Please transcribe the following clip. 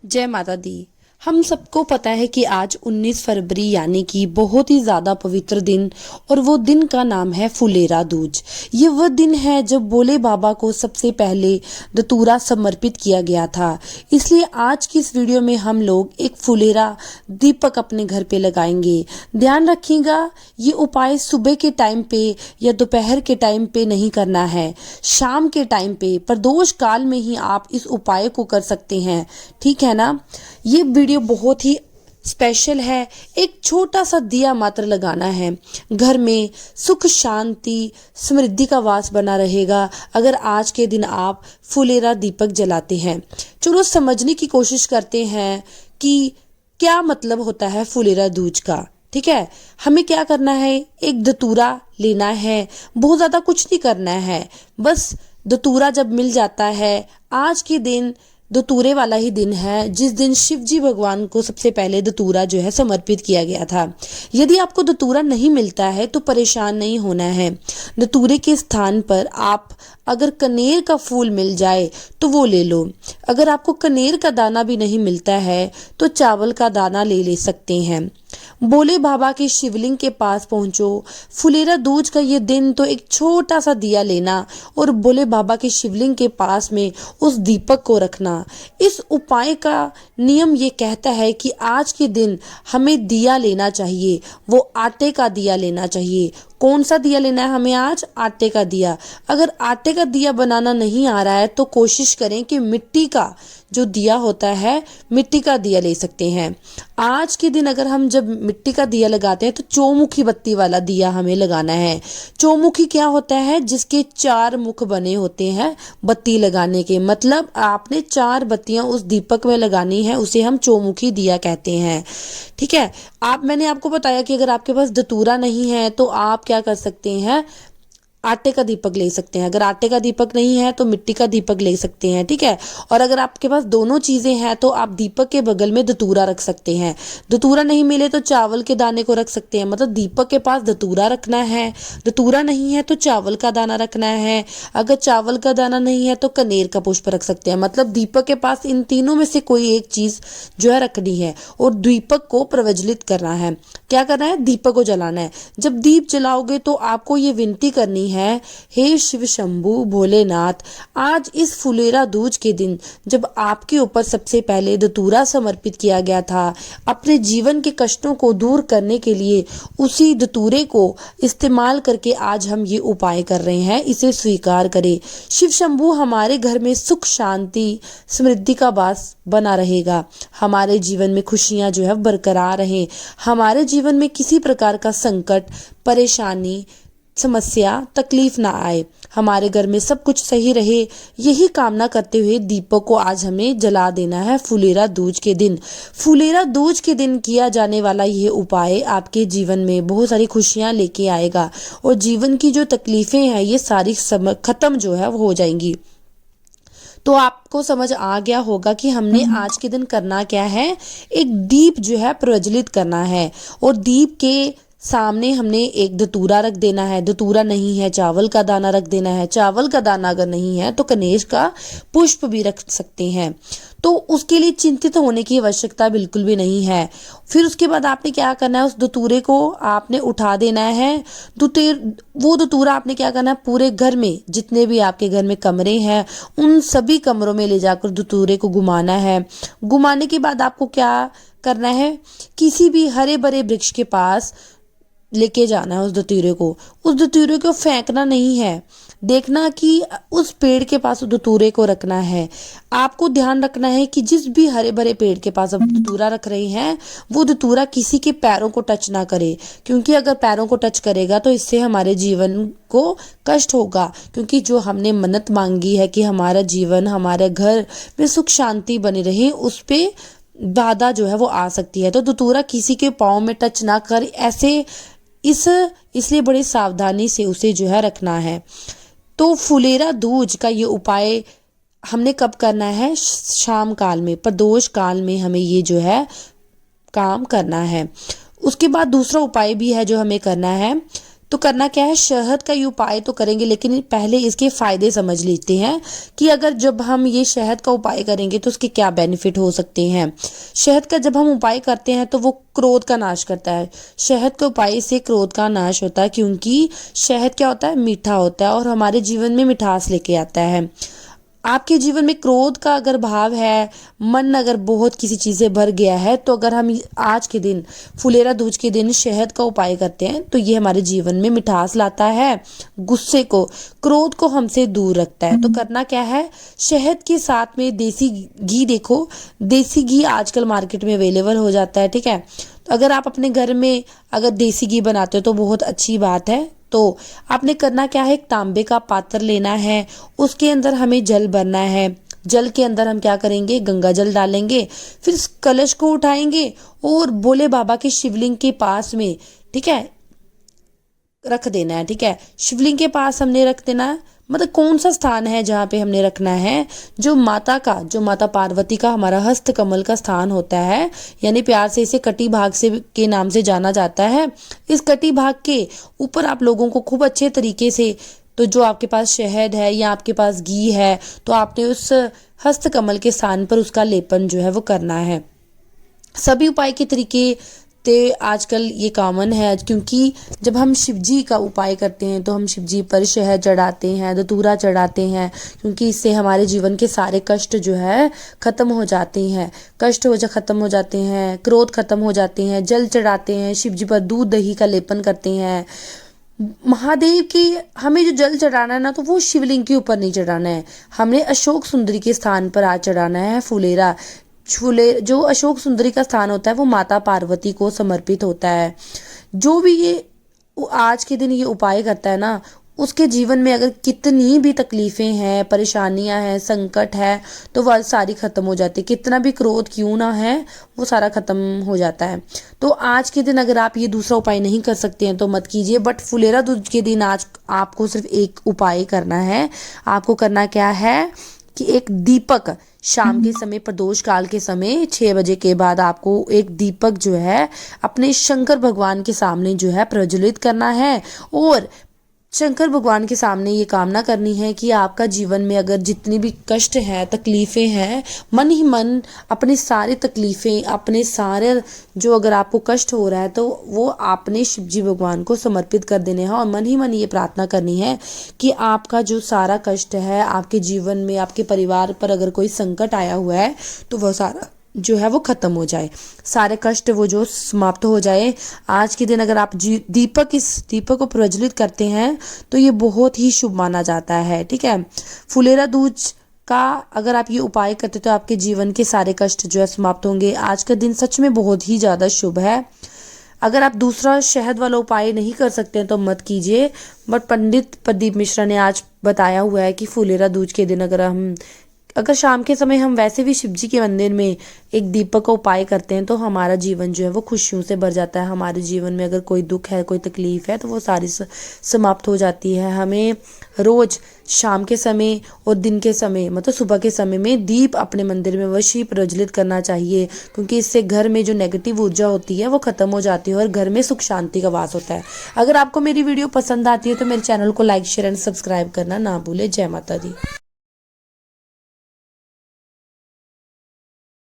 जय माता दी। हम सबको पता है कि आज 19 फरवरी यानी कि बहुत ही ज़्यादा पवित्र दिन, और वो दिन का नाम है फुलेरा दूज। ये वह दिन है जब भोले बाबा को सबसे पहले धतूरा समर्पित किया गया था। इसलिए आज की इस वीडियो में हम लोग एक फुलेरा दीपक अपने घर पे लगाएंगे। ध्यान रखिएगा, ये उपाय सुबह के टाइम पे या दोपहर के टाइम पे नहीं करना है, शाम के टाइम पे प्रदोष काल में ही आप इस उपाय को कर सकते हैं। ठीक है ना। ये वीडियो बहुत ही स्पेशल है। एक छोटा सा दिया मात्र लगाना है, घर में सुख शांति समृद्धि का वास बना रहेगा अगर आज के दिन आप फुलेरा दीपक जलाते हैं। चलो समझने की कोशिश करते हैं कि क्या मतलब होता है फुलेरा दूज का। ठीक है, हमें क्या करना है, एक धतूरा लेना है, बहुत ज़्यादा कुछ नहीं करना है। बस धतूरा जब मिल जाता है, आज के दिन धतूरे वाला ही दिन है जिस दिन शिव जी भगवान को सबसे पहले धतूरा जो है समर्पित किया गया था। यदि आपको धतूरा नहीं मिलता है तो परेशान नहीं होना है। धतूरे के स्थान पर आप अगर कनेर का फूल मिल जाए तो वो ले लो। अगर आपको कनेर का दाना भी नहीं मिलता है तो चावल का दाना ले सकते हैं। भोले बाबा के शिवलिंग के पास पहुंचो। फुलेरा दूज का ये दिन तो एक छोटा सा दिया लेना और भोले बाबा के शिवलिंग के पास में उस दीपक को रखना। इस उपाय का नियम ये कहता है कि आज के दिन हमें दिया लेना चाहिए, वो आटे का दिया लेना चाहिए। कौन सा दिया लेना है हमें आज? आटे का दिया। अगर आटे का दिया बनाना नहीं आ रहा है तो कोशिश करें कि मिट्टी का जो दिया होता है, मिट्टी का दिया ले सकते हैं। आज के दिन अगर हम जब मिट्टी का दिया लगाते हैं तो चौमुखी बत्ती वाला दिया हमें लगाना है। चौमुखी क्या होता है? जिसके 4 मुख बने होते हैं बत्ती लगाने के, मतलब आपने 4 बत्तियां उस दीपक में लगानी है, उसे हम चौमुखी दिया कहते हैं। ठीक है, मैंने आपको बताया कि अगर आपके पास धतूरा नहीं है तो आप क्या कर सकते हैं, आटे का दीपक ले सकते हैं। अगर आटे का दीपक नहीं है तो मिट्टी का दीपक ले सकते हैं। ठीक है, और अगर आपके पास दोनों चीजें हैं तो आप दीपक के बगल में धतूरा रख सकते हैं। धतूरा नहीं मिले तो चावल के दाने को रख सकते हैं, मतलब दीपक के पास धतूरा रखना है, धतूरा नहीं है तो चावल का दाना रखना है, अगर चावल का दाना नहीं है तो कनेर का पुष्प रख सकते हैं। मतलब दीपक के पास इन तीनों में से कोई एक चीज जो है रखनी है और दीपक को प्रज्वलित करना है। क्या करना है? दीपक को जलाना है। जब दीप जलाओगे तो आपको ये विनती करनी है, हे शिव शंभु भोलेनाथ, आज इस फुलेरा दूज के दिन जब आपके ऊपर सबसे पहले धतूरा समर्पित किया गया था, अपने जीवन के कष्टों को दूर करने के लिए उसी धतूरे को इस्तेमाल करके आज हम ये उपाय कर रहे हैं, इसे स्वीकार करें। शिव शंभु, हमारे घर में सुख शांति समृद्धि का वास बना रहेगा, हमारे जीवन में खुशियां जो है बरकरार रहें, हमारे जीवन में किसी प्रकार का संकट परेशानी समस्या तकलीफ ना आए, हमारे घर में सब कुछ सही रहे, यही कामना करते हुए दीपक को आज हमें जला देना है फुलेरा दूज के दिन। फुलेरा दूज के दिन किया जाने वाला यह उपाय आपके जीवन में बहुत सारी खुशियां लेके आएगा और जीवन की जो तकलीफें हैं ये सारी खत्म जो है वो हो जाएंगी। तो आपको समझ आ गया होगा कि हमने आज के दिन करना क्या है। एक दीप जो है प्रज्वलित करना है और दीप के सामने हमने एक धतूरा रख देना है। धतूरा नहीं है, चावल का दाना रख देना है। चावल का दाना अगर नहीं है तो कनेर का पुष्प भी रख सकते हैं। तो उसके लिए चिंतित होने की आवश्यकता बिल्कुल भी नहीं है। फिर उसके बाद आपने क्या करना है, उस धतूरे को आपने उठा देना है। वो धतूरा आपने क्या करना है, पूरे घर में जितने भी आपके घर में कमरे हैं उन सभी कमरों में ले जाकर धतूरे को घुमाना है। घुमाने के बाद आपको क्या करना है, किसी भी हरे भरे वृक्ष के पास लेके जाना है उस धतूरे को। उस धतूरे को फेंकना नहीं है, देखना कि उस पेड़ के पास उस धतूरे को रखना है। आपको ध्यान रखना है कि जिस भी हरे भरे पेड़ के पास आप धतूरा रख रहे हैं वो धतूरा किसी के पैरों को टच ना करे, क्योंकि अगर पैरों को टच करेगा तो इससे हमारे जीवन को कष्ट होगा। क्योंकि जो हमने मन्नत मांगी है कि हमारा जीवन हमारे घर में सुख शांति बनी रहे, उस पे बाधा जो है वो आ सकती है। तो धतूरा किसी के पाँव में टच ना कर, ऐसे इसलिए बड़ी सावधानी से उसे जो है रखना है। तो फुलेरा दूज का ये उपाय हमने कब करना है? शाम काल में, प्रदोष काल में हमें ये जो है काम करना है। उसके बाद दूसरा उपाय भी है जो हमें करना है तो करना क्या है, शहद का ये उपाय तो करेंगे, लेकिन पहले इसके फ़ायदे समझ लेते हैं कि अगर जब हम ये शहद का उपाय करेंगे तो उसके क्या बेनिफिट हो सकते हैं। शहद का जब हम उपाय करते हैं तो वो क्रोध का नाश करता है। शहद के उपाय से क्रोध का नाश होता है, क्योंकि शहद क्या होता है, मीठा होता है और हमारे जीवन में मिठास लेके आता है। आपके जीवन में क्रोध का अगर भाव है, मन अगर बहुत किसी चीज़ से भर गया है, तो अगर हम आज के दिन फुलेरा दूज के दिन शहद का उपाय करते हैं तो ये हमारे जीवन में मिठास लाता है, गुस्से को, क्रोध को हमसे दूर रखता है। तो करना क्या है, शहद के साथ में देसी घी, देखो देसी घी आजकल मार्केट में अवेलेबल हो जाता है, ठीक है। तो अगर आप अपने घर में अगर देसी घी बनाते हो तो बहुत अच्छी बात है। तो आपने करना क्या है, एक तांबे का पात्र लेना है, उसके अंदर हमें जल भरना है। जल के अंदर हम क्या करेंगे, गंगा जल डालेंगे, फिर इस कलश को उठाएंगे और भोले बाबा के शिवलिंग के पास में, ठीक है, रख देना है। ठीक है, शिवलिंग के पास हमने रख देना है, मतलब कौन सा स्थान है जहाँ पे हमने रखना है, जो माता पार्वती का हमारा हस्त कमल का स्थान होता है, यानी प्यार से इसे कटी भाग से के नाम से जाना जाता है। इस कटी भाग के ऊपर आप लोगों को खूब अच्छे तरीके से, तो जो आपके पास शहद है या आपके पास घी है, तो आपने उस हस्त कमल के स्थान पर उसका लेपन जो है वो करना है। सभी उपाय के तरीके ते आजकल ये कॉमन है, क्योंकि जब हम शिव जी का उपाय करते हैं तो हम शिव जी पर शहद चढ़ाते हैं, धतूरा चढ़ाते हैं, क्योंकि इससे हमारे जीवन के सारे कष्ट जो है ख़त्म हो जाते हैं, ख़त्म हो जाते हैं, क्रोध ख़त्म हो जाते हैं। जल चढ़ाते हैं शिव जी पर, दूध दही का लेपन करते हैं। महादेव की हमें जो जल चढ़ाना है ना, तो वो शिवलिंग के ऊपर नहीं चढ़ाना है, हमने अशोक सुंदरी के स्थान पर आज चढ़ाना है। फुलेरा जो अशोक सुंदरी का स्थान होता है वो माता पार्वती को समर्पित होता है। जो भी ये आज के दिन ये उपाय करता है ना, उसके जीवन में अगर कितनी भी तकलीफ़ें हैं, परेशानियां हैं, संकट है, तो वह सारी ख़त्म हो जाती है। कितना भी क्रोध क्यों ना है, वो सारा ख़त्म हो जाता है। तो आज के दिन अगर आप ये दूसरा उपाय नहीं कर सकते हैं तो मत कीजिए, बट फुलेरा दूज के दिन आज आपको सिर्फ एक उपाय करना है। आपको करना क्या है कि एक दीपक शाम के समय, प्रदोष काल के समय 6 बजे के बाद आपको एक दीपक जो है अपने शंकर भगवान के सामने जो है प्रज्वलित करना है, और शंकर भगवान के सामने ये कामना करनी है कि आपका जीवन में अगर जितनी भी कष्ट हैं, तकलीफ़ें हैं, मन ही मन अपनी सारी तकलीफ़ें, अपने सारे जो अगर आपको कष्ट हो रहा है तो वो आपने शिव जी भगवान को समर्पित कर देने हैं, और मन ही मन ये प्रार्थना करनी है कि आपका जो सारा कष्ट है आपके जीवन में, आपके परिवार पर अगर कोई संकट आया हुआ है तो वह सारा जो है वो ख़त्म हो जाए, सारे कष्ट वो जो समाप्त हो जाए। आज के दिन अगर आप इस दीपक को प्रज्वलित करते हैं तो ये बहुत ही शुभ माना जाता है। ठीक है, फुलेरा दूज का अगर आप ये उपाय करते तो आपके जीवन के सारे कष्ट जो है समाप्त होंगे। आज का दिन सच में बहुत ही ज़्यादा शुभ है। अगर आप दूसरा शहद वाला उपाय नहीं कर सकते हैं तो मत कीजिए, बट पंडित प्रदीप मिश्रा ने आज बताया हुआ है कि फुलेरा दूज के दिन अगर शाम के समय हम वैसे भी शिव जी के मंदिर में एक दीपक का उपाय करते हैं तो हमारा जीवन जो है वो खुशियों से भर जाता है। हमारे जीवन में अगर कोई दुख है, कोई तकलीफ़ है, तो वो सारी समाप्त हो जाती है। हमें रोज़ शाम के समय और दिन के समय, मतलब सुबह के समय में दीप अपने मंदिर में अवश्य प्रज्वलित करना चाहिए, क्योंकि इससे घर में जो नेगेटिव ऊर्जा होती है वो ख़त्म हो जाती है और घर में सुख शांति का वास होता है। अगर आपको मेरी वीडियो पसंद आती है तो मेरे चैनल को लाइक, शेयर एंड सब्सक्राइब करना ना भूले। जय माता दी।